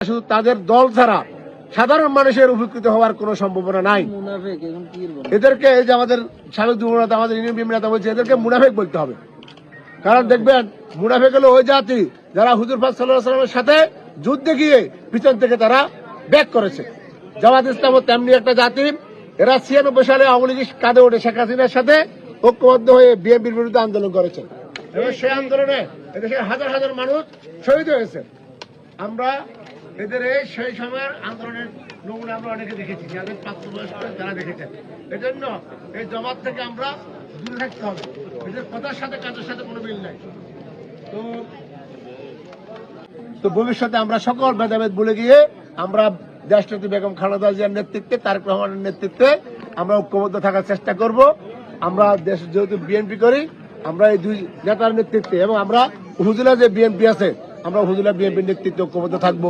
শুধু তাদের দল ছাড়া সাধারণ মানুষের উপকৃত হওয়ার কোনো সম্ভাবনা নাই। এদেরকে এই যে আমাদের সাবেক যুবনেতা আমাদের ইউনিয়ন বিএনপি নেতা বলছে এদেরকে মুনাফেক বলতে হবে। কারণ দেখবেন মুনাফেক হলো ওই জাতি যারা হুজুর পাক সাল্লাল্লাহু আলাইহি ওয়াসাল্লামের সাথে যুদ্ধে গিয়ে পিছন থেকে তারা ব্যাক করেছে। জামাত ইসলামও তেমনি একটা জাতি। এরা 96 সালে আওয়ামী লীগের কাঁধে ওঠে শেখ হাসিনার সাথে ঐক্যবদ্ধ হয়ে বিএনপির বিরুদ্ধে আন্দোলন করেছে এবং সেই আন্দোলনে এদেশের হাজার হাজার মানুষ শহীদ হয়েছে। আমরা এদের সেই সময়ের আন্দোলনের নমুনা আমরা অনেকে দেখেছি, যাদের প্রাপ্তবয়স্ক যারা দেখেছেন। এজন্য এই জমাত থেকে আমরা দূরে থাকতে হবে। এদের কথার সাথে কাজের সাথে কোনো মিল নাই। তো ভবিষ্যতে আমরা সকল ভেদাভেদ ভুলে গিয়ে আমরা দেশনেত্রী বেগম খালেদা জিয়ার নেতৃত্বে, তারেক রহমানের নেতৃত্বে আমরা ঐক্যবদ্ধ থাকার চেষ্টা করব। আমরা দেশ যেহেতু বিএনপি করি, আমরা এই দুই নেতার নেতৃত্বে এবং আমরা উপজেলা যে বিএনপি আছে আমরা উপজেলা বিএনপির নেতৃত্বে ঐক্যবদ্ধ থাকবো।